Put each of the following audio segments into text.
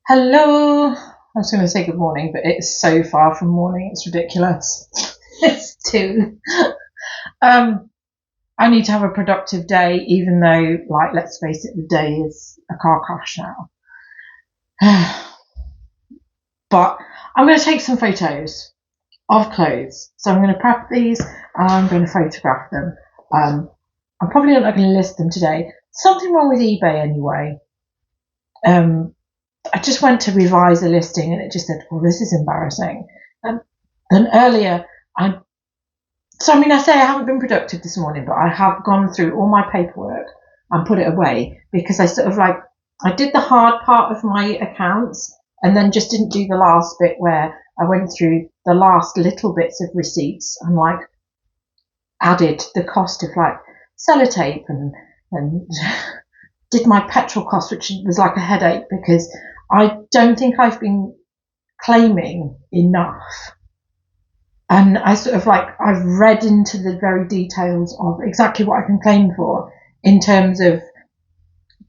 Hello. I was going to say good morning, but it's so far from morning. It's ridiculous. It's two. Um, I need to have a productive day, even though, like, let's face it, the day is a car crash now. But I'm going to take some photos of clothes. So I'm going to prep these and I'm going to photograph them. I'm probably not going to list them today. Something wrong with eBay anyway. I just went to revise a listing and it just said, well, this is embarrassing. And earlier, I say I haven't been productive this morning, but I have gone through all my paperwork and put it away because I did the hard part of my accounts and then just didn't do the last bit where I went through the last little bits of receipts and added the cost of sellotape and did my petrol cost, which was like a headache because I don't think I've been claiming enough. And I've read into the very details of exactly what I can claim for in terms of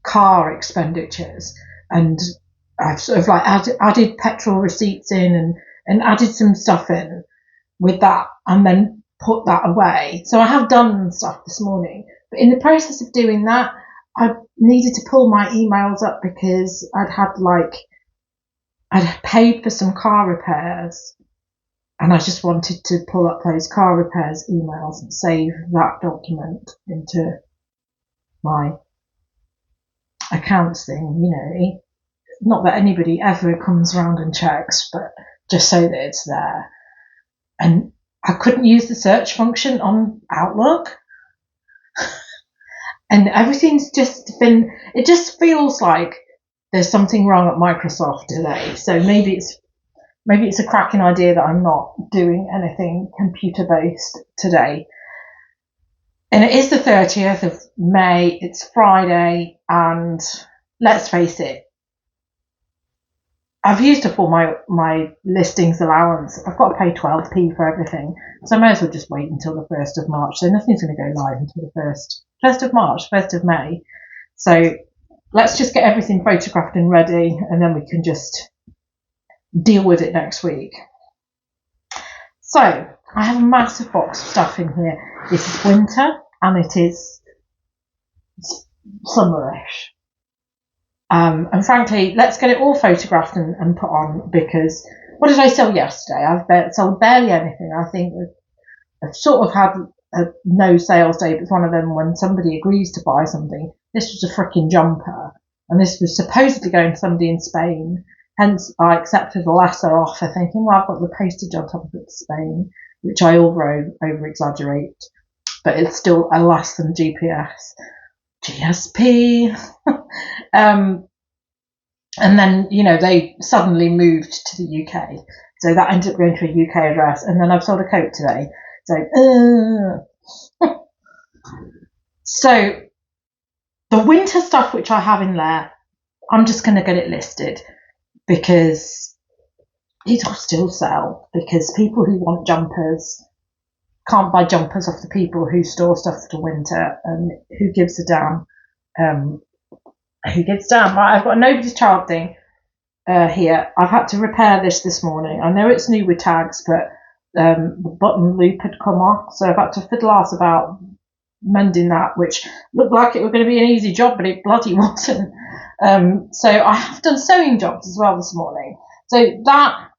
car expenditures. And I've added petrol receipts in and added some stuff in with that and then put that away. So I have done stuff this morning. But in the process of doing that, I needed to pull my emails up because I'd paid for some car repairs and I just wanted to pull up those car repairs emails and save that document into my accounts thing, not that anybody ever comes around and checks, but just so that it's there. And I couldn't use the search function on Outlook. And everything's it just feels like there's something wrong at Microsoft today. So maybe it's a cracking idea that I'm not doing anything computer based today. And it is the 30th of May, it's Friday, and let's face it, I've used up all my listings allowance. I've got to pay 12p for everything. So I may as well just wait until the 1st of March. So nothing's going to go live until the 1st of March, 1st of May. So let's just get everything photographed and ready, and then we can just deal with it next week. So I have a massive box of stuff in here. This is winter and it is summerish. And frankly, let's get it all photographed and put on because what did I sell yesterday? I've sold barely anything. I think I've sort of had a no sales day, but it's one of them when somebody agrees to buy something. This was a freaking jumper and this was supposedly going to somebody in Spain. Hence, I accepted a lesser offer thinking, well, I've got the postage on top of it to Spain, which I over exaggerate, but it's still a less than GSP. And then, they suddenly moved to the UK. So that ended up going to a UK address. And then I've sold a coat today. So the winter stuff, which I have in there, I'm just going to get it listed because it'll still sell because people who want jumpers can't buy jumpers off the people who store stuff for winter and who gives a damn. Who gives a damn? Right, I've got a nobody's child thing here. I've had to repair this morning. I know it's new with tags, but the button loop had come off, so I've had to fiddle ass about mending that, which looked like it was going to be an easy job, but it bloody wasn't. So I have done sewing jobs as well this morning. So that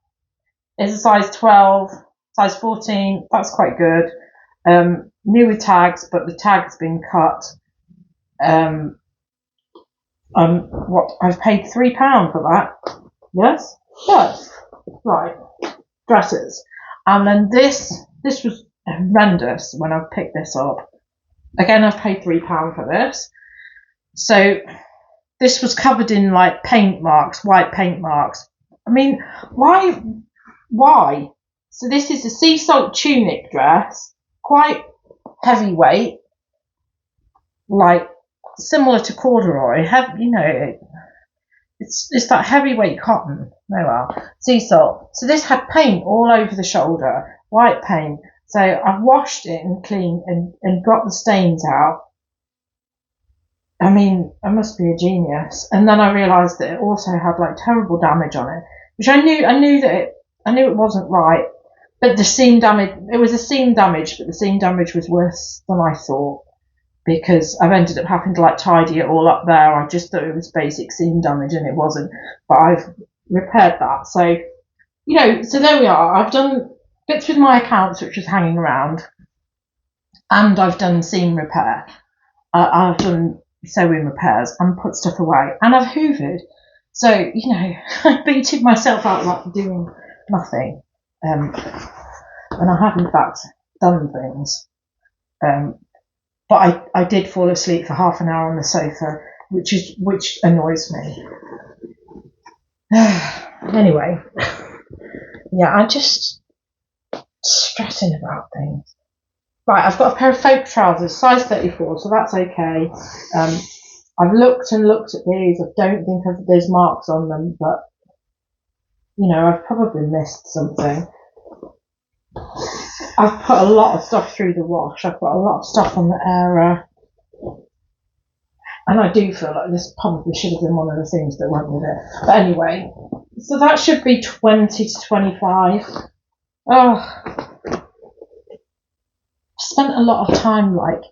is a size 12, size 14. That's quite good. New with tags, but the tag's been cut. I've paid £3 for that. Yes, right. Dresses, and then this was horrendous when I picked this up. Again, I've paid £3 for this. So this was covered in paint marks, white paint marks. I mean, why? So this is a sea salt tunic dress, quite heavyweight, similar to corduroy. It's that heavyweight cotton. Oh well, sea salt. So this had paint all over the shoulder, white paint. So I've washed it and cleaned and got the stains out. I mean, I must be a genius. And then I realised that it also had like terrible damage on it, which I knew it wasn't right. But the seam damage, it was a seam damage, but the seam damage was worse than I thought, because I've ended up having to like tidy it all up there. I just thought it was basic seam damage and it wasn't, but I've repaired that. So, so there we are. I've done bits with my accounts, which was hanging around, and I've done seam repair. I've done sewing repairs and put stuff away, and I've hoovered. So, I beated myself out like doing nothing. And I have in fact done things. But I did fall asleep for half an hour on the sofa, which annoys me. Anyway, yeah, I'm just stressing about things. Right, I've got a pair of folk trousers, size 34, so that's okay. I've looked and looked at these. I don't think there's marks on them, but I've probably missed something. I've put a lot of stuff through the wash. I've got a lot of stuff on the airer. And I do feel like this probably should have been one of the things that went with it. But anyway, so that should be 20 to 25. Oh, I spent a lot of time like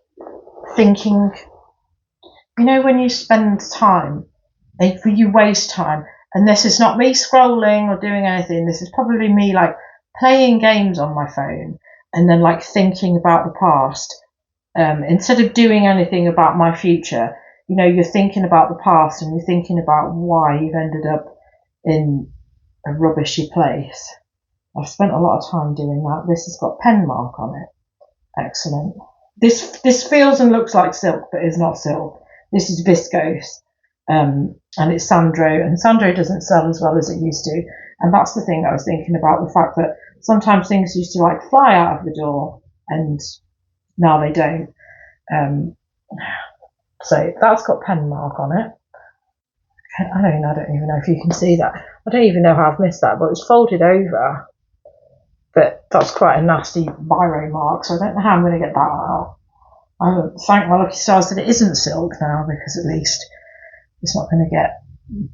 thinking, when you spend time, you waste time. And this is not me scrolling or doing anything. This is probably me like playing games on my phone and then like thinking about the past. Instead of doing anything about my future, you're thinking about the past and you're thinking about why you've ended up in a rubbishy place. I've spent a lot of time doing that. This has got pen mark on it. Excellent. This feels and looks like silk, but is not silk. This is viscose, and it's Sandro, and Sandro doesn't sell as well as it used to. And that's the thing I was thinking about, the fact that sometimes things used to like fly out of the door, and now they don't. So that's got pen mark on it. I don't even know if you can see that. I don't even know how I've missed that, but it's folded over. But that's quite a nasty biro mark, so I don't know how I'm going to get that out. I thank my lucky stars that it isn't silk now, because at least it's not going to get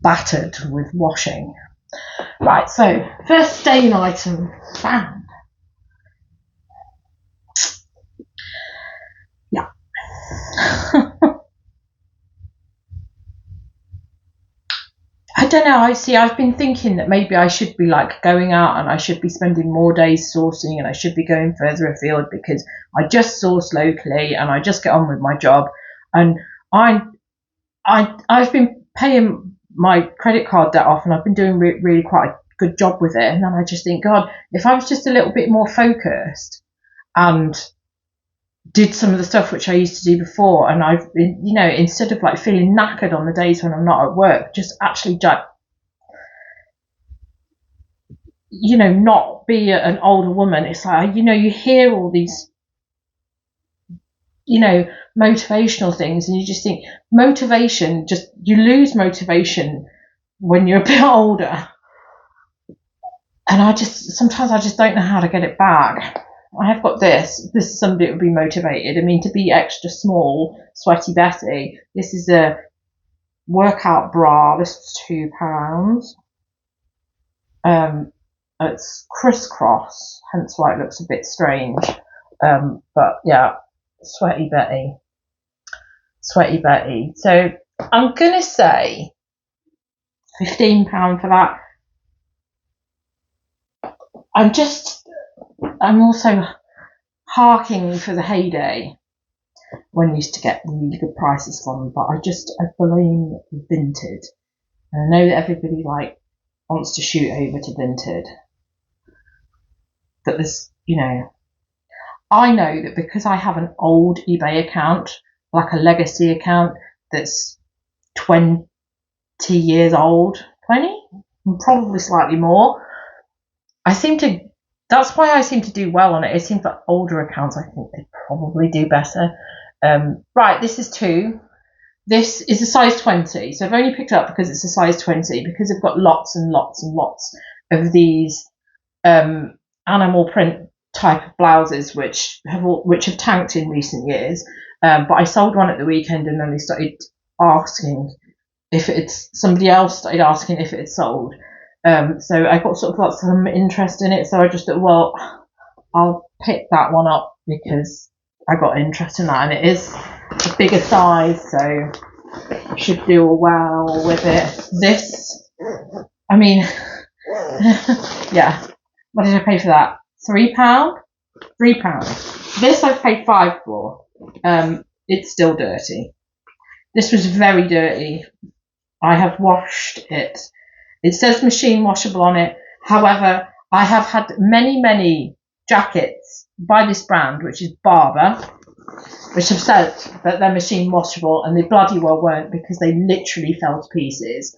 battered with washing. Right, so first stain item found. Yeah. I don't know. I've been thinking that maybe I should be like going out and I should be spending more days sourcing and I should be going further afield, because I just source locally and I just get on with my job. And I've been paying my credit card debt off and I've been doing really quite a good job with it. And then I just think, God, if I was just a little bit more focused and did some of the stuff which I used to do before, and I've been, instead of like feeling knackered on the days when I'm not at work, just actually not be an older woman. It's like, you hear all these, motivational things, and you just think motivation, you lose motivation when you're a bit older. And sometimes I just don't know how to get it back. I have got this. This is somebody that would be motivated. I mean, to be extra small, sweaty Betty. This is a workout bra. This was £2. It's crisscross, hence why it looks a bit strange. But yeah, sweaty Betty. So I'm gonna say £15 for that. I'm also harking for the heyday when I used to get really good prices from them, but I blame Vinted. And I know that everybody wants to shoot over to Vinted, but there's, I know that because I have an old eBay account, like a legacy account that's 20 years old, 20, probably slightly more. That's why I seem to do well on it. It seems like older accounts, I think they probably do better. Right, this is 2. This is a size 20. So I've only picked it up because it's a size 20, because I've got lots and lots and lots of these animal print type of blouses which have tanked in recent years. But I sold one at the weekend and then they started asking if it's, somebody else started asking if it's sold. So I got sort of got some interest in it. So I just thought, well, I'll pick that one up because I got interest in that, and it is a bigger size, so I should do well with it. This, I mean, yeah. What did I pay for that? £3? £3. This I've paid £5 for. It's still dirty. This was very dirty. I have washed it. It says machine washable on it. However, I have had many jackets by this brand, which is Barber, which have said that they're machine washable, and they bloody well weren't, because they literally fell to pieces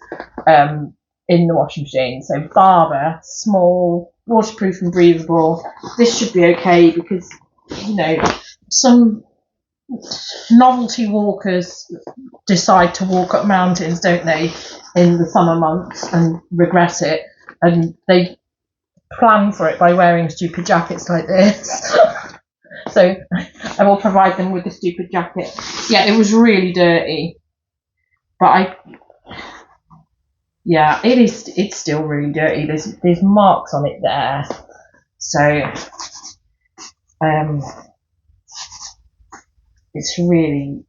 in the washing machine. So Barber, small, waterproof and breathable. This should be okay, because, you know, some novelty walkers decide to walk up mountains, don't they, in the summer months and regret it, and they plan for it by wearing stupid jackets like this. So I will provide them with a stupid jacket. Yeah, it was really dirty, but it's still really dirty. There's marks on it there, so it's really,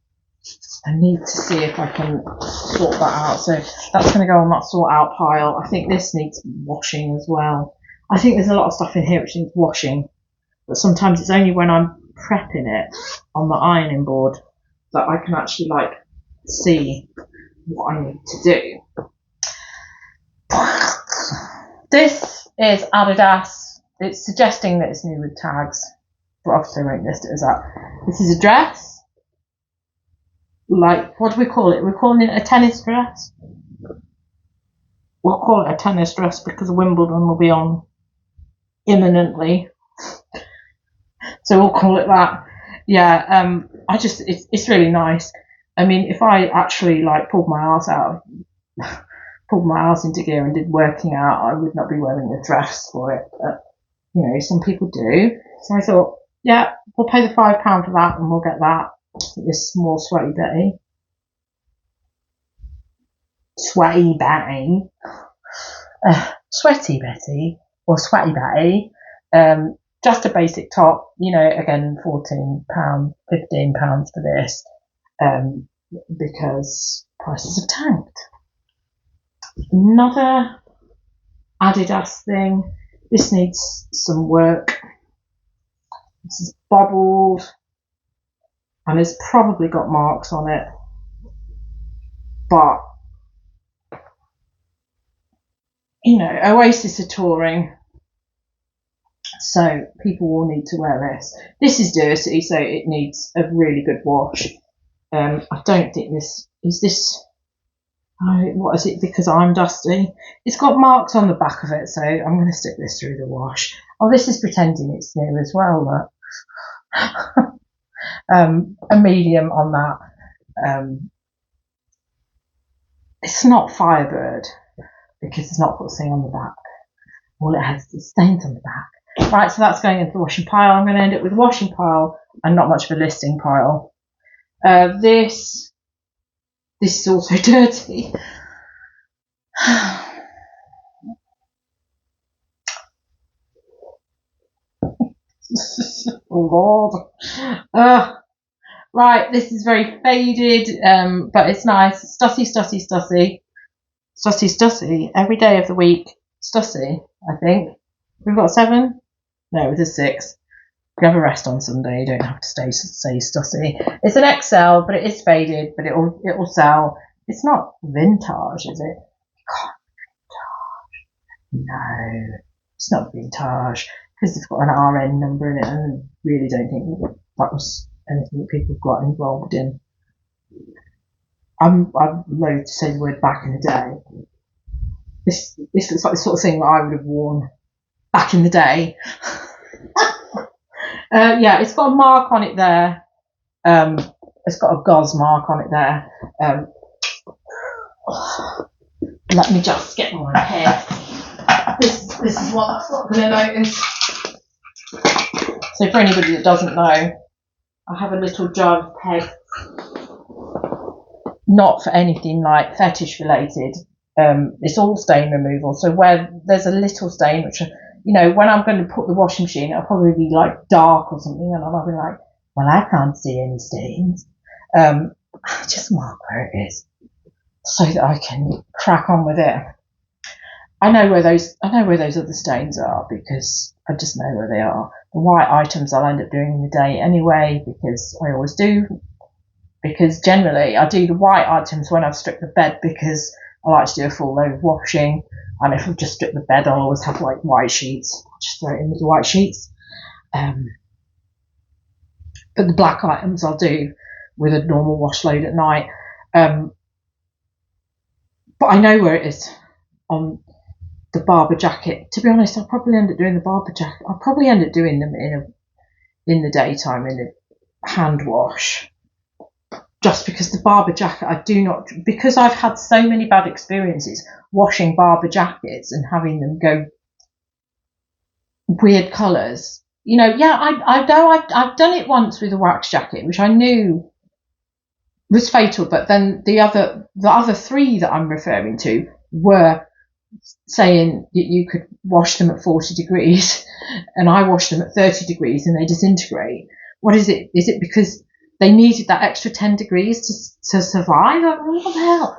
I need to see if I can sort that out. So that's going to go on that sort out pile. I think this needs washing as well. I think there's a lot of stuff in here which needs washing, but sometimes it's only when I'm prepping it on the ironing board that I can actually like see what I need to do. This is Adidas. It's suggesting that it's new with tags, but obviously I won't list it as that. This is a dress. Like, what do we call it? We're calling it a tennis dress. We'll call it a tennis dress because Wimbledon will be on imminently. So we'll call it that. Yeah, it's really nice. I mean, if I actually like pulled my ass into gear and did working out, I would not be wearing a dress for it. But, you know, some people do. So I thought, yeah, we'll pay the £5 for that, and we'll get that. This small sweaty Betty. Sweaty Betty or Sweaty Betty. Just a basic top, you know, again, £14, £15 for this, because prices have tanked. Another Adidas thing. This needs some work. This is bobbled, and it's probably got marks on it, but, you know, Oasis are touring, so people will need to wear this. This is dirty, so it needs a really good wash. I don't think this is this. What is it? Because I'm dusty. It's got marks on the back of it, so I'm going to stick this through the wash. Oh, this is pretending it's new as well. Look. A medium on that. It's not Firebird because it's not got a thing on the back. All it has is stains on the back. Right, so that's going into the washing pile. I'm going to end up with a washing pile and not much of a listing pile. This is also dirty. Oh Lord. Right, this is very faded, but it's nice. Stussy. Every day of the week. Stussy, I think. We've got 7? No, it is 6. You have a rest on Sunday, you don't have to say Stussy. It's an XL, but it is faded, but it will sell. It's not vintage, is it? No, it's not vintage, because it's got an RN number in it, and I really don't think that was anything that people got involved in. I'm loath to say the word back in the day. This looks like the sort of thing that I would have worn back in the day. Yeah, it's got a mark on it there. It's got a gauze mark on it there. Let me just get my head. This is what that's not going to notice. So for anybody that doesn't know, I have a little jar of peg. not for anything like fetish related. It's all stain removal. So where there's a little stain, which, when I'm going to put the washing machine, it'll probably be like dark or something, and I'll be like, well, I can't see any stains. I just mark where it is so that I can crack on with it. I know where those other stains are because I just know where they are. The white items I'll end up doing in the day anyway, because I always do. Because generally I do the white items when I've stripped the bed, because I like to do a full load of washing, and if I've just stripped the bed, I'll always have like white sheets. I'll just throw it in with the white sheets. But the black items I'll do with a normal wash load at night. But I know where it is on the Barbour jacket. To be honest, I'll probably end up doing the Barbour jacket. I'll probably end up doing them in the daytime in a hand wash. Just because the Barbour jacket, I do not, because I've had so many bad experiences washing Barbour jackets and having them go weird colours. I know I've done it once with a wax jacket, which I knew was fatal, but then the other three that I'm referring to were saying that you could wash them at 40 degrees, and I washed them at 30 degrees and they disintegrate. What is it? Is it because they needed that extra 10 degrees to survive? What the hell?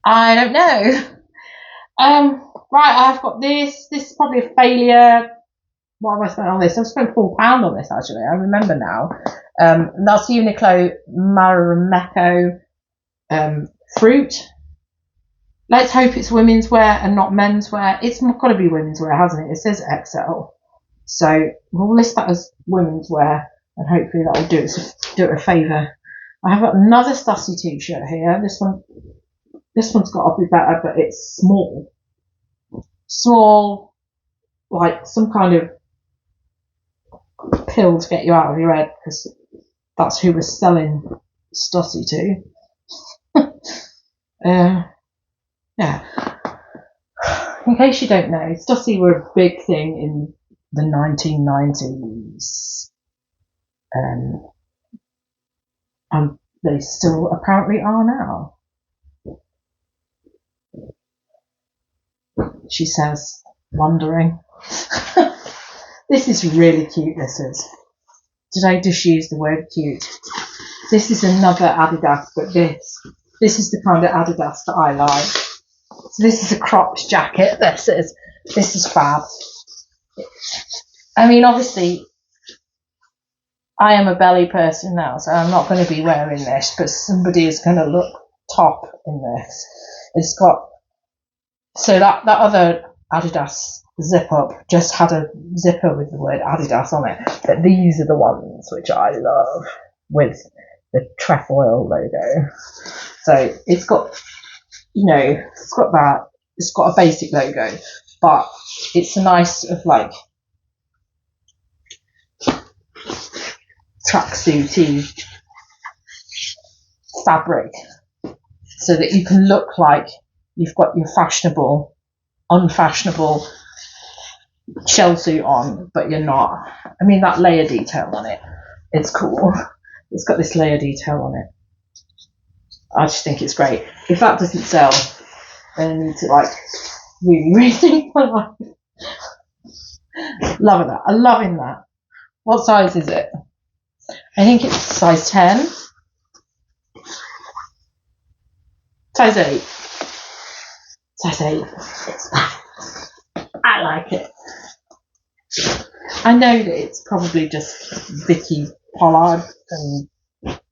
I don't know. Right, I've got this. This is probably a failure. What have I spent on this? I've spent £4 on this, actually. I remember now. That's Uniqlo Marimekko fruit. Let's hope it's women's wear and not men's wear. It's got to be women's wear, hasn't it? It says XL. So we'll list that as women's wear, and hopefully that will do it a favour. I have got another Stussy t-shirt here. This one's got to be better, but it's small. Small, like some kind of pill to get you out of your head, because that's who we're selling Stussy to. Yeah. In case you don't know, Stussy were a big thing in the 1990s. And they still apparently are now. She says, wondering. This is really cute, this is. Did I just use the word cute? This is another Adidas, but this is the kind of Adidas that I like. So this is a cropped jacket. This is fab. I mean, obviously, I am a belly person now, so I'm not going to be wearing this, but somebody is going to look top in this. It's got, so that other Adidas zip up just had a zipper with the word Adidas on it, but these are the ones which I love, with the trefoil logo. So it's got, it's got that, it's got a basic logo, but it's a nice sort of like tracksuity fabric, so that you can look like you've got your fashionable, unfashionable shell suit on, but you're not. I mean, that layer detail on it, it's cool. It's got this layer detail on it. I just think it's great. If that doesn't sell, then I need to really rethink my life. Loving that. I'm loving that. What size is it? I think it's size 10. Size 8. Size 8. I like it. I know that it's probably just Vicky Pollard and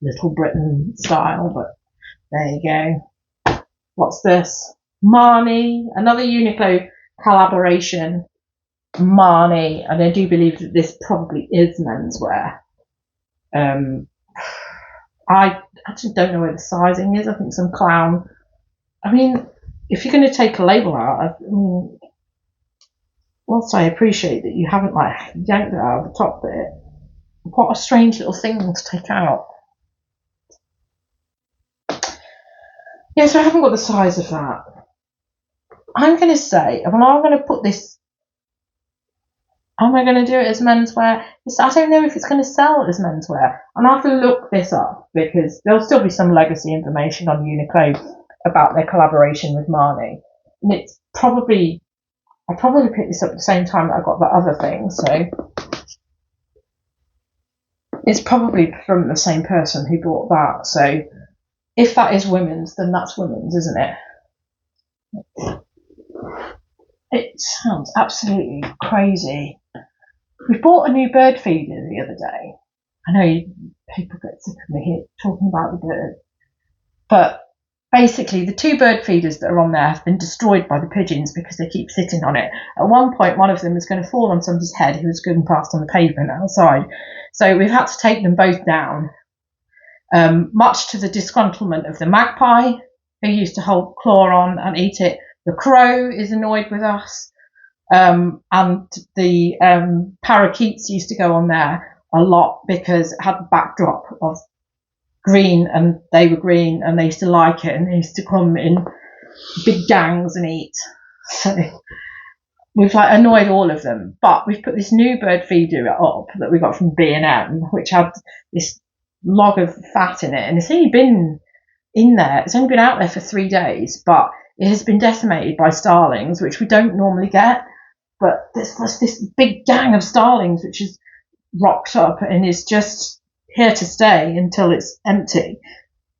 Little Britain style, but there you go. What's this? Marnie, another Uniqlo collaboration. Marnie, and I do believe that this probably is menswear. I actually don't know where the sizing is. I think some clown. I mean, if you're going to take a label out, whilst I appreciate that you haven't yanked it out of the top bit, what a strange little thing to take out. Yeah, so I haven't got the size of that. I'm going to say, I'm going to put this, am I going to do it as menswear? I don't know if it's going to sell as menswear. I'm going to have to look this up, because there'll still be some legacy information on Uniqlo about their collaboration with Marnie. And it's probably, I probably picked this up at the same time that I got the other thing, so it's probably from the same person who bought that. So if that is women's, then that's women's, isn't it? It sounds absolutely crazy. We bought a new bird feeder the other day. I know people get sick of me here talking about the bird, but basically the 2 bird feeders that are on there have been destroyed by the pigeons because they keep sitting on it. At one point, one of them was going to fall on somebody's head who was going past on the pavement outside. So we've had to take them both down, much to the disgruntlement of the magpie, who used to hold claw on and eat it. The crow is annoyed with us, and the parakeets used to go on there a lot because it had the backdrop of green, and they were green, and they used to like it, and they used to come in big gangs and eat. So we've annoyed all of them, but we've put this new bird feeder up that we got from B&M, which had this log of fat in it, and it's only been in there. It's only been out there for 3 days, but it has been decimated by starlings, which we don't normally get. But there's this big gang of starlings which is rocked up and is just here to stay until it's empty,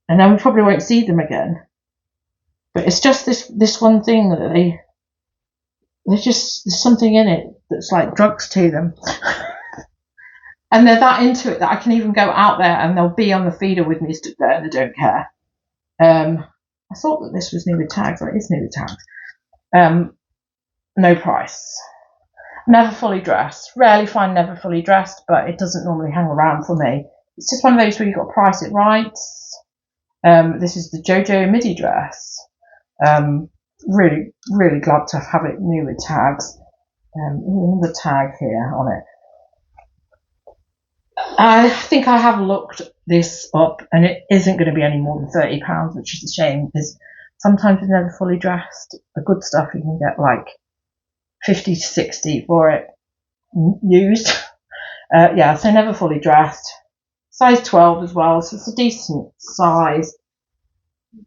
and then we probably won't see them again. But it's just this one thing that there's something in it that's like drugs to them. And they're that into it that I can even go out there and they'll be on the feeder with me stood there and they don't care. I thought that this was new with tags. Well, it is new with tags. No price. Never fully dressed. Rarely find never fully dressed, but it doesn't normally hang around for me. It's just one of those where you've got to price it right. This is the JoJo midi dress. Really, really glad to have it new with tags. Another tag here on it. I think I have looked this up, and it isn't going to be any more than £30, which is a shame, because sometimes with never fully dressed, the good stuff you can get like 50 to 60 for it used. So never fully dressed. Size 12 as well, so it's a decent size,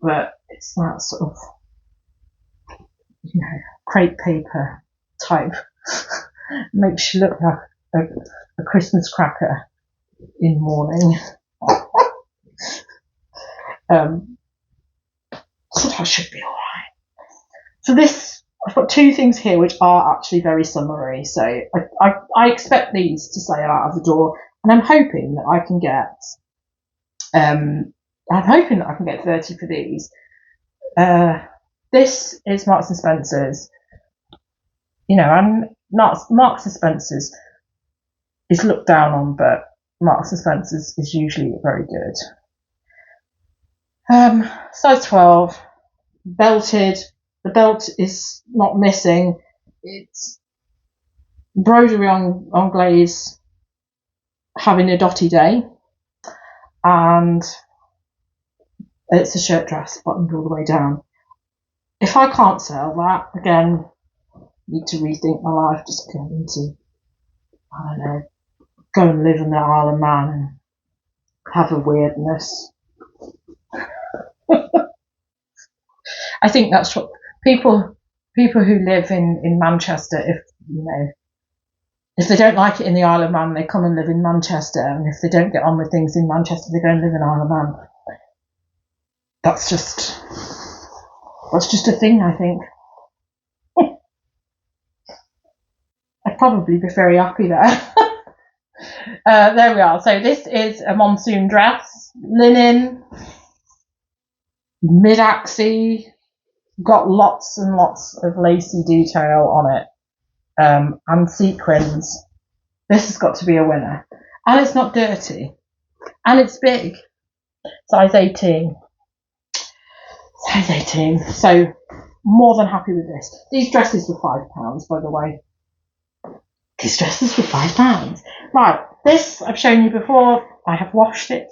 but it's that sort of, crepe paper type. Makes you look like a Christmas cracker in mourning. So that should be alright. So this, I've got 2 things here which are actually very summery, so I expect these to sail out of the door, and I'm hoping that I can get 30 for these. This is Marks and Spencer's, and Marks and Spencer's is looked down on, but Marks and Spencer's is usually very good. Size 12, belted. The belt is not missing. It's broderie anglaise having a dotty day, and it's a shirt dress buttoned all the way down. If I can't sell that, again, need to rethink my life, just go into, I don't know, go and live in the Isle of Man and have a weirdness. I think that's what people who live in Manchester, if they don't like it in the Isle of Man, they come and live in Manchester, and if they don't get on with things in Manchester, they go and live in Isle of Man. That's just a thing, I think. I'd probably be very happy there. There we are. So this is a monsoon dress, linen, mid-axy, got lots and lots of lacy detail on it, and sequins. This has got to be a winner. And it's not dirty. And it's big. Size 18. Size 18. So, more than happy with this. These dresses were £5, by the way. These dresses were £5. Right, this I've shown you before. I have washed it.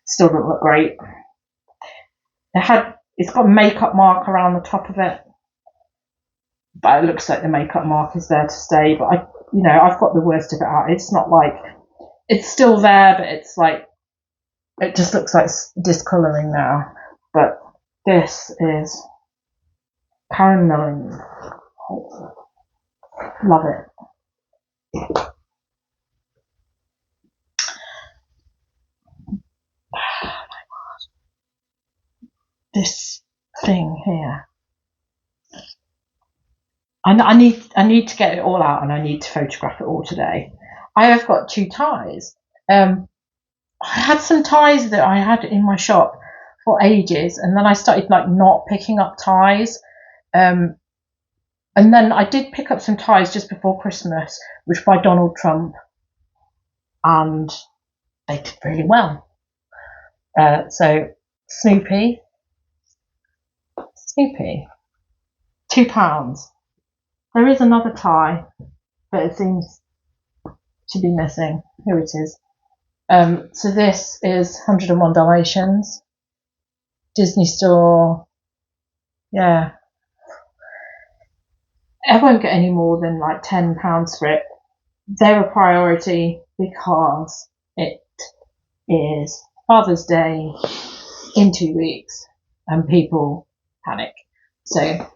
Still doesn't look great. It's got a makeup mark around the top of it, but it looks like the makeup mark is there to stay. But I've got the worst of it out. It's not like it's still there, but it's like, it just looks like discolouring now. But this is Karen Milling. Love it. This thing here. I need to get it all out, and I need to photograph it all today. I have got 2 ties. I had some ties that I had in my shop for ages, and then I started like not picking up ties. And then I did pick up some ties just before Christmas, which by Donald Trump, and they did really well. So Snoopy, £2. There is another tie, but it seems to be missing. Here it is. So this is 101 Dalmatians, Disney Store. Yeah, I won't get any more than like £10 for it. They're a priority because it is Father's Day in 2 weeks and people panic. So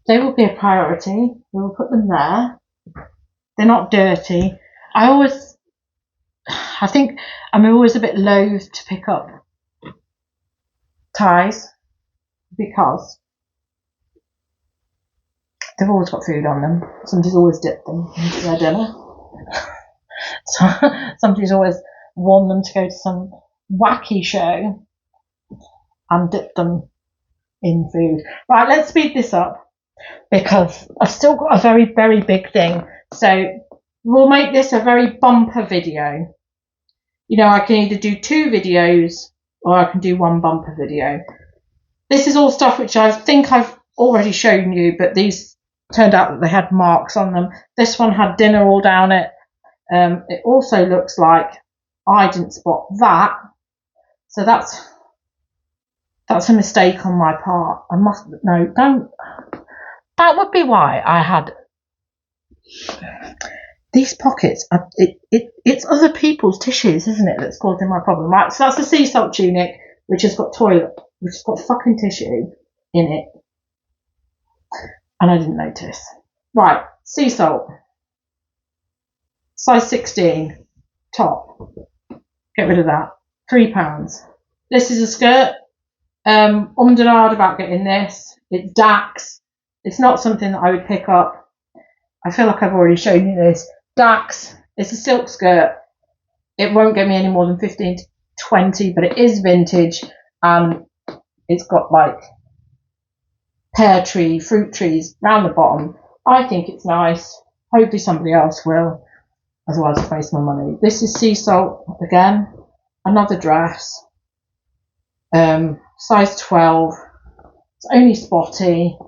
they will be a priority. We will put them there. They're not dirty. I think I'm always a bit loath to pick up ties because they've always got food on them. Somebody's always dipped them into their dinner. So somebody's always worn them to go to some wacky show and dip them in food. Right, let's speed this up because I've still got a very, very big thing. So we'll make this a very bumper video. You know, I can either do 2 videos or I can do 1 bumper video. This is all stuff which I think I've already shown you, but these turned out that they had marks on them. This one had dinner all down it. It also looks like I didn't spot that. So that's a mistake on my part. I must, no, don't. That would be why I had these pockets. It's other people's tissues, isn't it, that's causing my problem. Right, so that's a sea salt tunic, which has got fucking tissue in it. And I didn't notice. Right, sea salt. Size 16, top. Get rid of that. £3. This is a skirt. Ummed and ahed about getting this. It's Dax. It's not something that I would pick up. I feel like I've already shown you this. Dax. It's a silk skirt. It won't get me any more than 15 to 20, but it is vintage. It's got like pear tree, fruit trees round the bottom. I think it's nice. Hopefully somebody else will. Otherwise I'll waste my money. This is sea salt again. Another dress. Size 12. It's only spotty.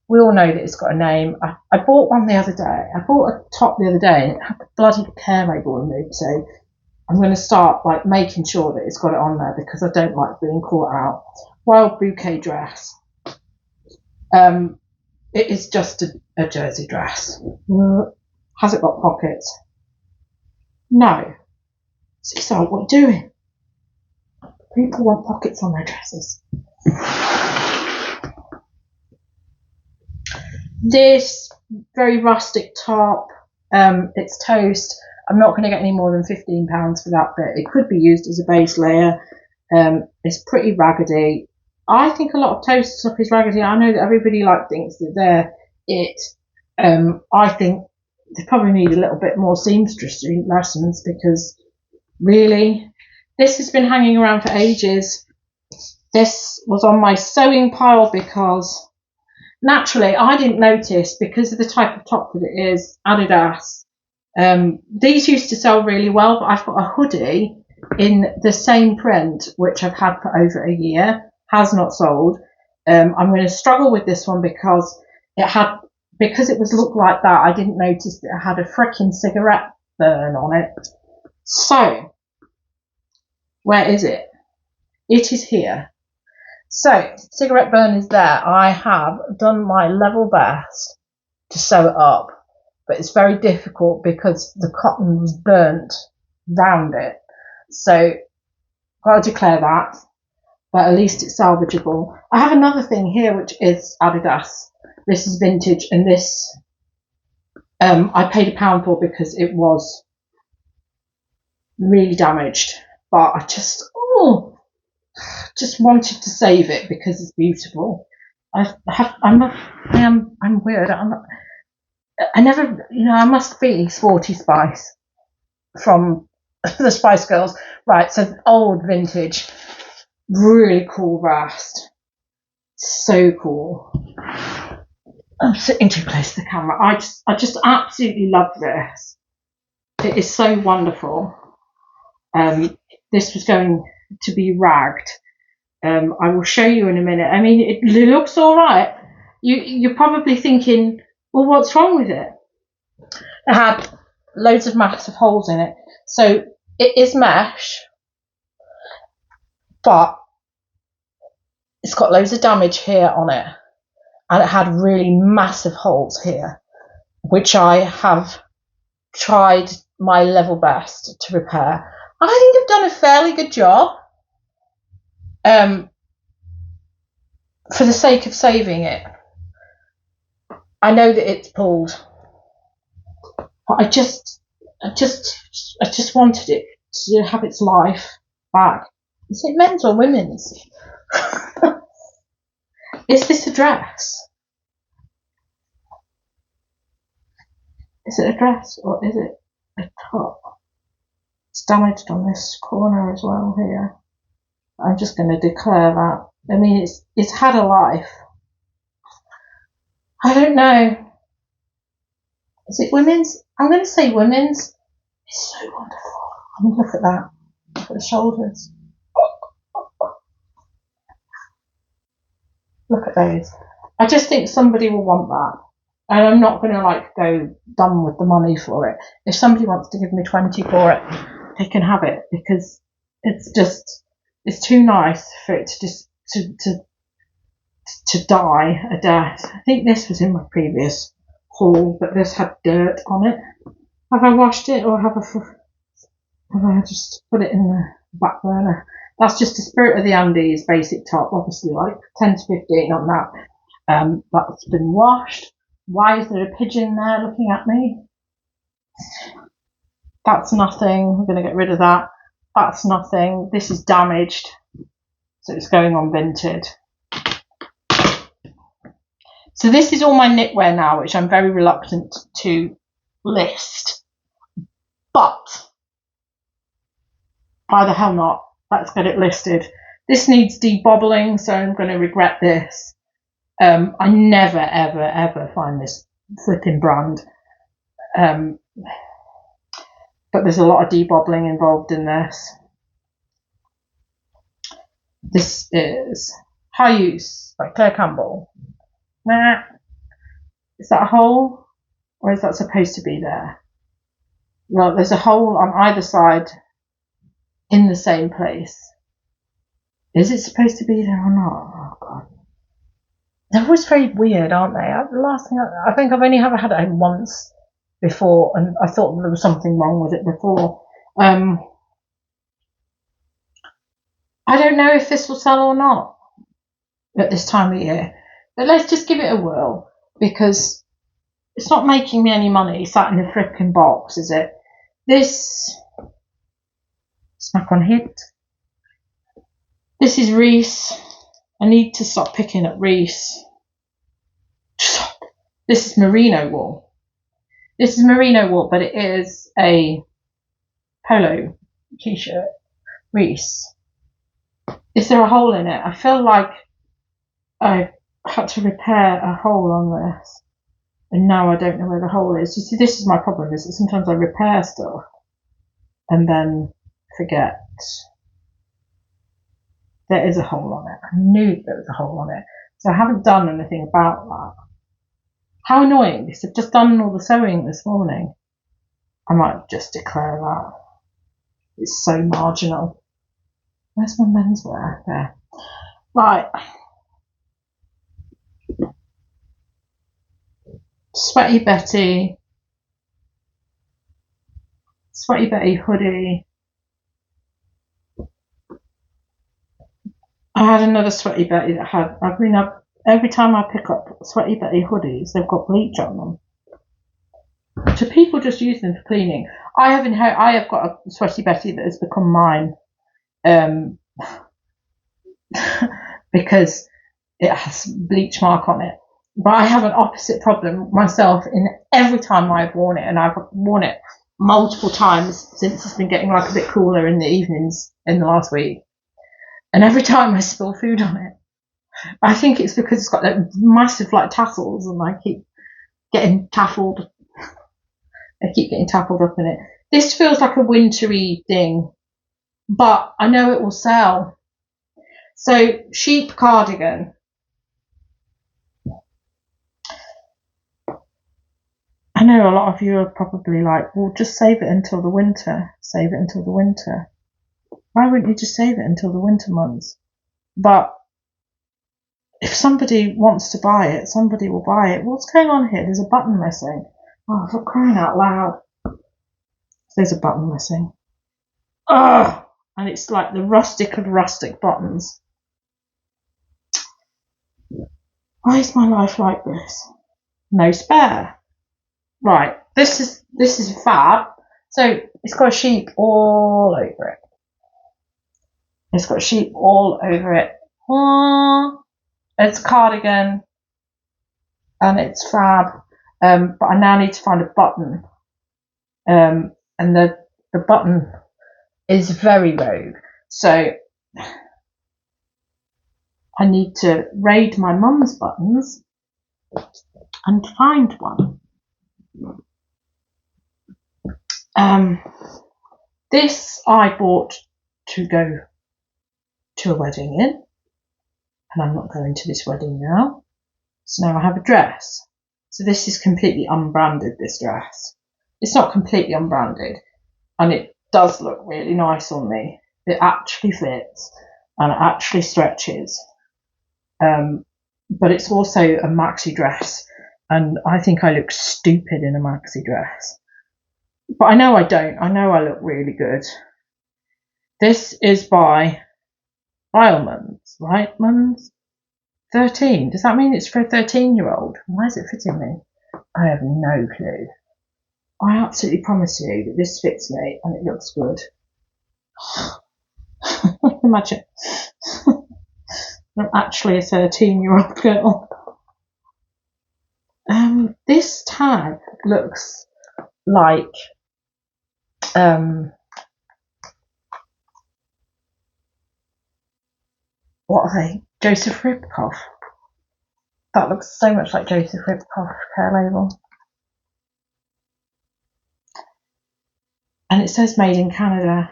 We all know that it's got a name. I bought one the other day. I bought a top the other day and it had the bloody hair label removed. So I'm going to start like making sure that it's got it on there because I don't like being caught out. Wild bouquet dress. It is just a jersey dress. Has it got pockets? No. So what are you doing? People want pockets on their dresses. This very rustic top, it's toast. I'm not going to get any more than £15 for that bit. It could be used as a base layer. It's pretty raggedy. I think a lot of toast stuff is raggedy. I know that everybody thinks that they're it. I think they probably need a little bit more seamstressy lessons because really, this has been hanging around for ages. This was on my sewing pile because naturally I didn't notice because of the type of top that it is, Adidas. These used to sell really well, but I've got a hoodie in the same print which I've had for over a year, has not sold. I'm going to struggle with this one because it was looked like that. I didn't notice that it had a frickin' cigarette burn on it. So where is it? It is here. So cigarette burn is there. I have done my level best to sew it up, but it's very difficult because the cotton was burnt round it. So I'll declare that, but at least it's salvageable. I have another thing here, which is Adidas. This is vintage, and this I paid £1 for because it was really damaged, but I just wanted to save it because it's beautiful. I'm weird. I never, I must be Sporty Spice from the Spice Girls. Right, so old vintage, really cool vest. So cool. I'm sitting too close to the camera. I just absolutely love this. It is so wonderful. This was going to be ragged. I will show you in a minute. I mean, it looks all right. You're probably thinking, well, what's wrong with it? It had loads of massive holes in it. So it is mesh, but it's got loads of damage here on it. And it had really massive holes here, which I have tried my level best to repair. I think I've done a fairly good job. For the sake of saving it. I know that it's pulled, but I just wanted it to have its life back. Is it men's or women's? Is this a dress? Is it a dress or is it a top? It's damaged on this corner as well here. I'm just going to declare that. I mean, it's had a life. I don't know. Is it women's? I'm going to say women's. It's so wonderful. I mean, look at that. Look at the shoulders. Look at those. I just think somebody will want that. And I'm not going to go dumb with the money for it. If somebody wants to give me 20 for it, they can have it, because it's too nice for it to just to die a death. I think this was in my previous haul, but this had dirt on it. Have I washed it, or have I just put it in the back burner? That's just the Spirit of the Andes basic top, obviously 10 to 15 on that. That's been washed. Why is there a pigeon there looking at me? That's nothing. We're going to get rid of that. That's nothing. This is damaged, so it's going on Vinted. So this is all my knitwear now, which I'm very reluctant to list. But why the hell not? Let's get it listed. This needs debobbling, so I'm going to regret this. I never, ever, ever find this flipping brand. But there's a lot of debobbling involved in this. This is High Use by Claire Campbell. Nah. Is that a hole? Or is that supposed to be there? Well, there's a hole on either side in the same place. Is it supposed to be there or not? Oh, God. They're always very weird, aren't they? The last thing I think I've only ever had it home once before, and I thought there was something wrong with it before. I don't know if this will sell or not at this time of year, but let's just give it a whirl, because it's not making me any money sat in a frickin' box, is it? This snack on hit. This is Reese. I need to stop picking up Reese. This is merino wool. This is merino wool, but it is a polo t-shirt. Reese. Is there a hole in it? I feel like I had to repair a hole on this, and now I don't know where the hole is. You see, this is my problem, is that sometimes I repair stuff and then forget. There is a hole on it. I knew there was a hole on it, so I haven't done anything about that. How annoying, because I've just done all the sewing this morning. I might just declare that. It's so marginal. Where's my menswear? There. Right. Sweaty Betty. Sweaty Betty hoodie. I had another Sweaty Betty that had, every time I pick up Sweaty Betty hoodies, they've got bleach on them. So people just use them for cleaning. I have got a Sweaty Betty that has become mine, because it has bleach mark on it. But I have an opposite problem myself in every time I've worn it, and I've worn it multiple times since it's been getting like a bit cooler in the evenings in the last week. And every time I spill food on it, I think it's because it's got like massive like tassels, and I keep getting taffled. I keep getting tackled up in it. This feels like a wintry thing, but I know it will sell. So, sheep cardigan. I know a lot of you are probably like, well, just save it until the winter. Save it until the winter. Why wouldn't you just save it until the winter months? But if somebody wants to buy it, somebody will buy it. What's going on here? There's a button missing. Oh, for crying out loud. There's a button missing. Ugh! And it's like the rustic of rustic buttons. Why is my life like this? No spare. Right, this is fab. So it's got a sheep all over it. It's got sheep all over it. It's a cardigan, and it's fab. But I now need to find a button. And the button is very rogue. So I need to raid my mum's buttons and find one. This I bought to go to a wedding in, and I'm not going to this wedding now. So now I have a dress. So this is completely unbranded, this dress. It's not completely unbranded, and it does look really nice on me. It actually fits, and it actually stretches. But it's also a maxi dress, and I think I look stupid in a maxi dress. But I know I don't. I know I look really good. This is by Reilman's, right? 13. Does that mean it's for a 13-year-old? Why is it fitting me? I have no clue. I absolutely promise you that this fits me and it looks good. Imagine. I'm actually a 13-year-old girl. This tag looks like what are they? Joseph Ribkoff. That looks so much like Joseph Ribkoff care label. And it says made in Canada.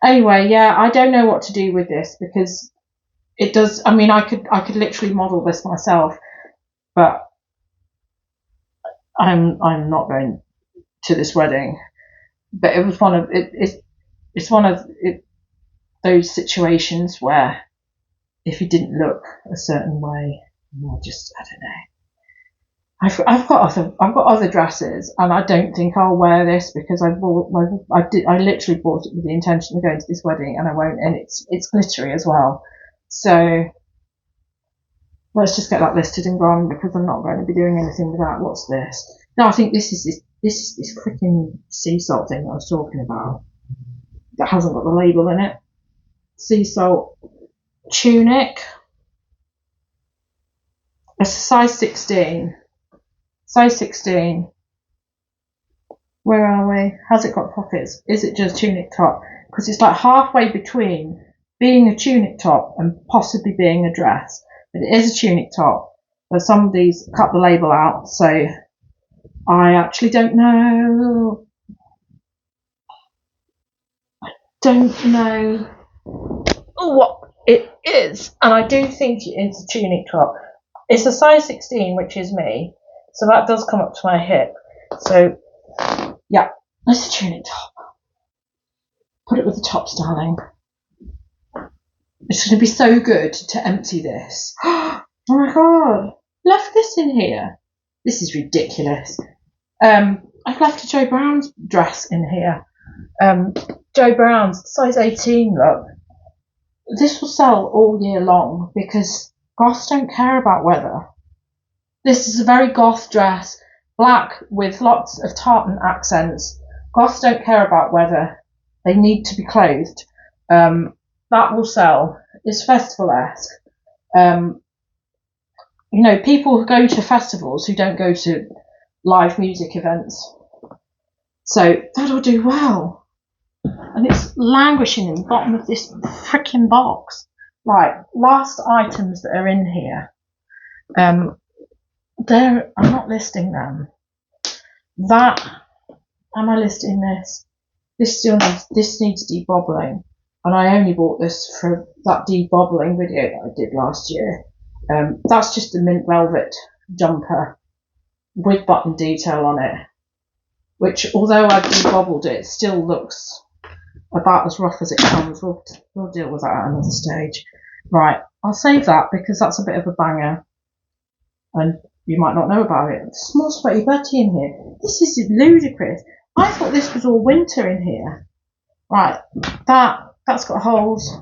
Anyway, yeah, I don't know what to do with this because it does. I mean, I could literally model this myself, but I'm not going to this wedding. But it was one of it's one of those situations where if you didn't look a certain way, I don't know. I've got other dresses, and I don't think I'll wear this because I literally bought it with the intention of going to this wedding, and I won't. And it's glittery as well. So let's just get that listed and gone because I'm not going to be doing anything with that. What's this? No, I think this is this freaking sea salt thing that I was talking about that hasn't got the label in it. Sea salt tunic. It's a size 16. Size 16. Where are we? Has it got pockets? Is it just tunic top? Because it's like halfway between being a tunic top and possibly being a dress. But it is a tunic top. But somebody's cut the label out, so I actually don't know. Don't know what it is. And I do think it is a tunic top. It's a size 16, which is me. So that does come up to my hip. So, yeah, it's a tunic top. Put it with the tops, darling. It's going to be so good to empty this. Oh my god, left this in here. This is ridiculous. I've left a Joe Brown's dress in here. Joe Brown's size 18, look. This will sell all year long because goths don't care about weather. This is a very goth dress, black with lots of tartan accents. Goths don't care about weather. They need to be clothed. That will sell. It's festival-esque. People who go to festivals who don't go to live music events. So that'll do well. And it's languishing in the bottom of this freaking box. Right, last items that are in here. I'm not listing them. Am I listing this? This needs debobbling. And I only bought this for that debobbling video that I did last year. That's just a mint velvet jumper with button detail on it, which, although I've debobbled it, still looks about as rough as it comes. We'll deal with that at another stage. Right, I'll save that because that's a bit of a banger, and you might not know about it. Small Sweaty Betty in here. This is ludicrous. I thought this was all winter in here. Right, that's got holes.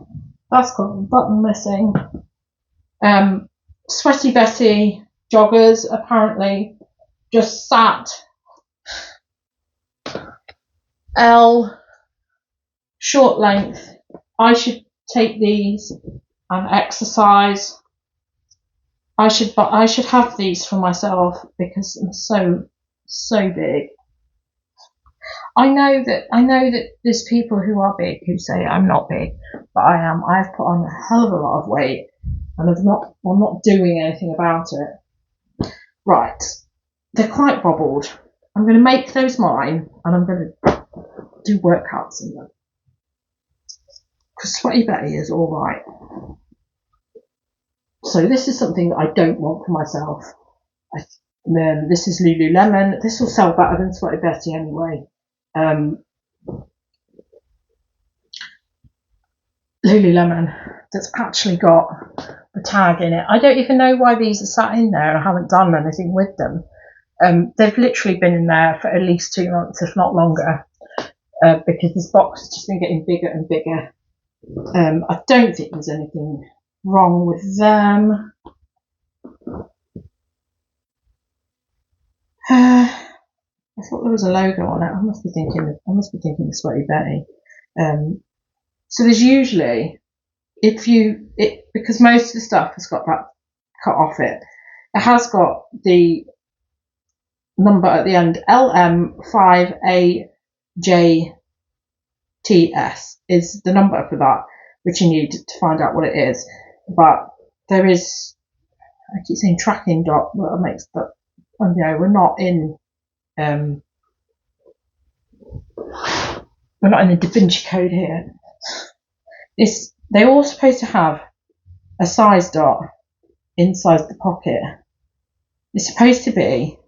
That's got a button missing. Sweaty Betty joggers apparently just sat. L, short length. I should take these and exercise. I should have these for myself because I'm so big. I know that there's people who are big who say I'm not big, but I am. I've put on a hell of a lot of weight and I'm not doing anything about it. Right, they're quite bobbled. I'm going to make those mine and I'm going to do workouts in them. Because Sweaty Betty is all right. So this is something that I don't want for myself. This is Lululemon. This will sell better than Sweaty Betty anyway. Lululemon that's actually got a tag in it. I don't even know why these are sat in there. I haven't done anything with them. They've literally been in there for at least 2 months, if not longer, because this box has just been getting bigger and bigger. I don't think there's anything wrong with them. I thought there was a logo on it. I must be thinking of Sweaty Betty. So there's usually, because most of the stuff has got that cut off it. It has got the number at the end, LM5AJTS is the number for that, which you need to find out what it is. But there is, I keep saying tracking dot, that makes that, we're not in the Da Vinci Code here. They're all supposed to have a size dot inside the pocket. It's supposed to be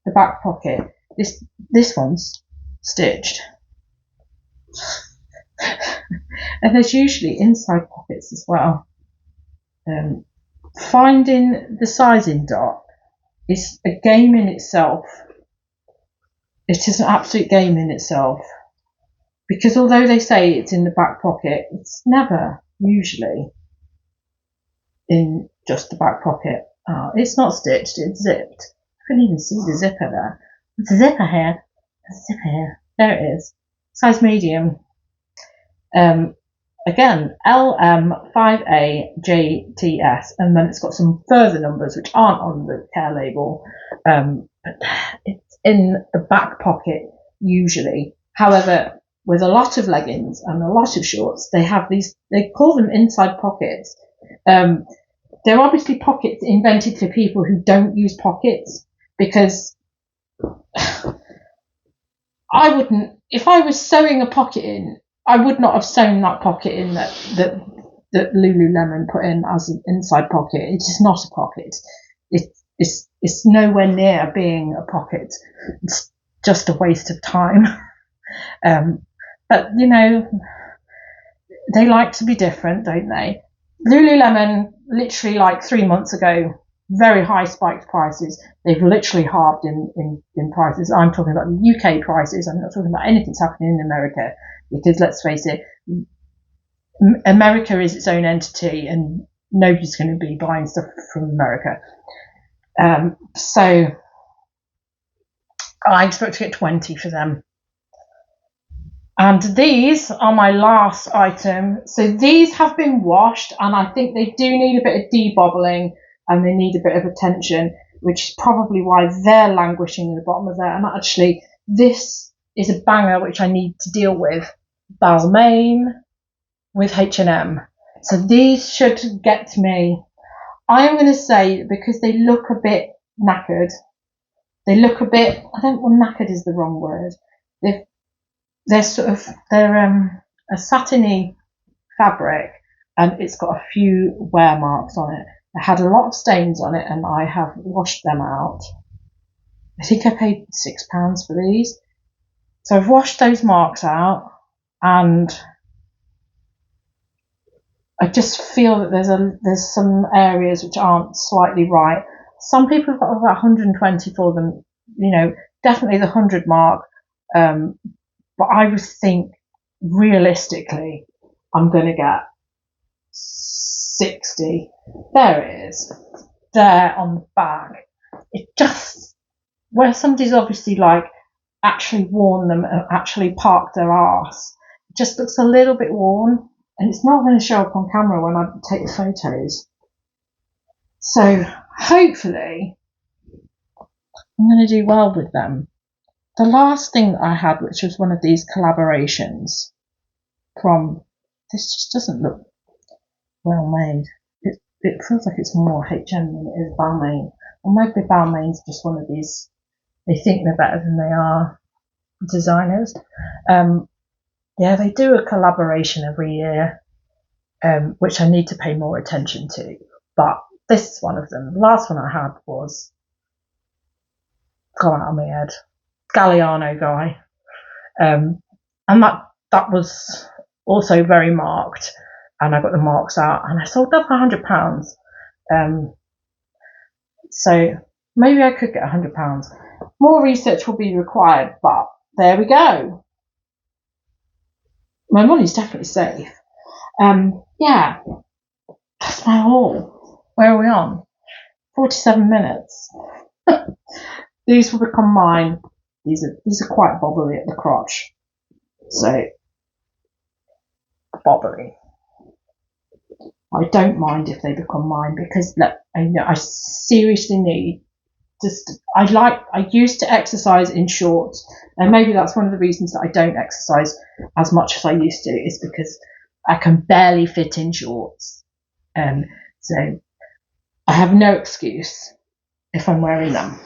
the back pocket. This one's stitched. And there's usually inside pockets as well. Finding the sizing dot is a game in itself. It is an absolute game in itself. Because although they say it's in the back pocket, it's never usually in just the back pocket. It's not stitched, it's zipped. I couldn't even see the zipper there. There's a zipper here. There's a zipper here. There it is. Size medium. Again, LM5AJTS, and then it's got some further numbers which aren't on the care label, but it's in the back pocket usually. However, with a lot of leggings and a lot of shorts, they have these, they call them inside pockets. They're obviously pockets invented for people who don't use pockets, because I wouldn't, if I was sewing a pocket in, I would not have sewn that pocket in that Lululemon put in as an inside pocket. It is not a pocket. It's nowhere near being a pocket. It's just a waste of time. But they like to be different, don't they? Lululemon, literally like 3 months ago, very high spiked prices. They've literally halved in prices. I'm talking about the UK prices. I'm not talking about anything that's happening in America, because let's face it, America is its own entity and nobody's going to be buying stuff from America. So I expect to get 20 for them. And these are my last item. So these have been washed, and I think they do need a bit of debobbling and they need a bit of attention, which is probably why they're languishing in the bottom of there. And actually, this is a banger which I need to deal with. Balmain with H&M. So these should get me. I am going to say, because they look a bit knackered, they look a bit, knackered is the wrong word. They're a satiny fabric, and it's got a few wear marks on it. It had a lot of stains on it, and I have washed them out. I think I paid £6 for these. So I've washed those marks out, and I just feel that there's some areas which aren't slightly right. Some people have got about 120 for them, definitely the 100 mark. But I would think realistically, I'm going to get 60. There it is, there on the back. It just, where somebody's obviously like actually worn them and actually parked their arse, it just looks a little bit worn, and it's not going to show up on camera when I take the photos. So hopefully I'm going to do well with them. The last thing that I had, which was one of these collaborations from, this just doesn't look well made. It feels like it's more H&M than it is Balmain. Or maybe Balmain's just one of these, they think they're better than they are designers. Yeah, they do a collaboration every year, which I need to pay more attention to. But this is one of them. The last one I had was, gone out of my head, Galliano guy, and that was also very marked, and I got the marks out, and I sold that for £100. So maybe I could get £100. More research will be required, but there we go. My money's definitely safe. Yeah, that's my haul. Where are we on? 47 minutes. These will become mine. These are quite bobbly at the crotch. So, bobbly. I don't mind if they become mine, because I seriously need I used to exercise in shorts, and maybe that's one of the reasons that I don't exercise as much as I used to, is because I can barely fit in shorts. So I have no excuse if I'm wearing them.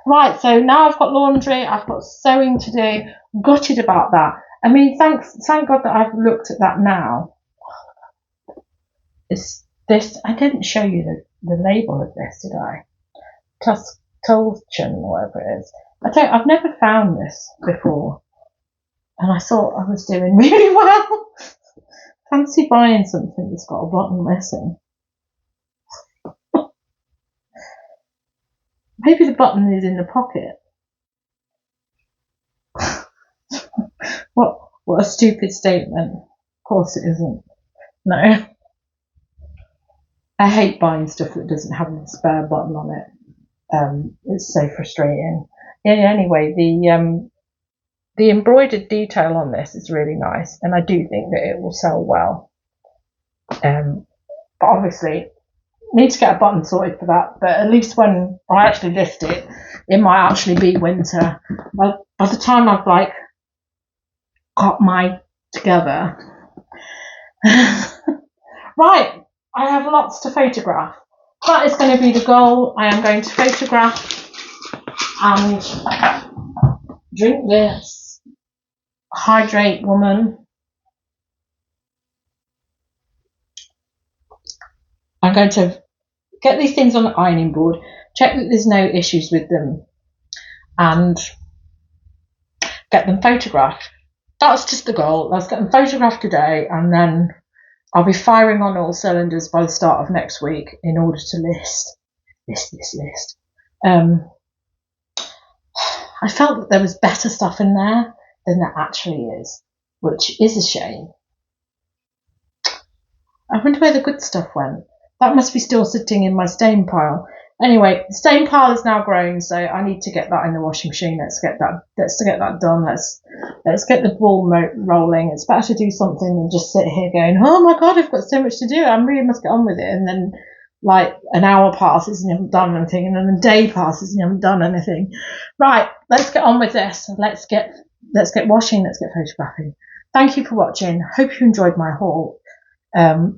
Right, so now I've got laundry, I've got sewing to do. Gutted about that. I mean, thank God that I've looked at that now. It's this. I didn't show you the label of this, did I? Tolchen, or whatever it is. I've never found this before, and I thought I was doing really well. Fancy buying something that's got a button missing. Maybe the button is in the pocket. What a stupid statement. Of course it isn't. No. I hate buying stuff that doesn't have a spare button on it. It's so frustrating. Yeah, anyway, the embroidered detail on this is really nice, and I do think that it will sell well. But obviously, need to get a button sorted for that. But at least when I actually list it, it might actually be winter. By the time I've got my together, right, I have lots to photograph. That is going to be the goal. I am going to photograph and drink this. Hydrate, woman. I'm going to get these things on the ironing board, check that there's no issues with them, and get them photographed. That's just the goal. Let's get them photographed today, and then I'll be firing on all cylinders by the start of next week in order to list. I felt that there was better stuff in there than there actually is, which is a shame. I wonder where the good stuff went. That must be still sitting in my stain pile. Anyway, the stain pile is now grown, so I need to get that in the washing machine. Let's get that done. Let's get the ball rolling. It's better to do something than just sit here going, oh my god, I've got so much to do. I really must get on with it. And then like an hour passes and you haven't done anything, and then a day passes and you haven't done anything. Right, let's get on with this. Let's get washing. Let's get photographing. Thank you for watching. Hope you enjoyed my haul.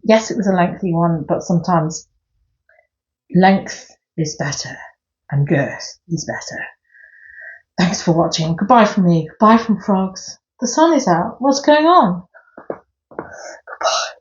Yes, it was a lengthy one, but sometimes length is better and girth is better. Thanks for watching. Goodbye from me. Goodbye from frogs. The sun is out. What's going on? Goodbye.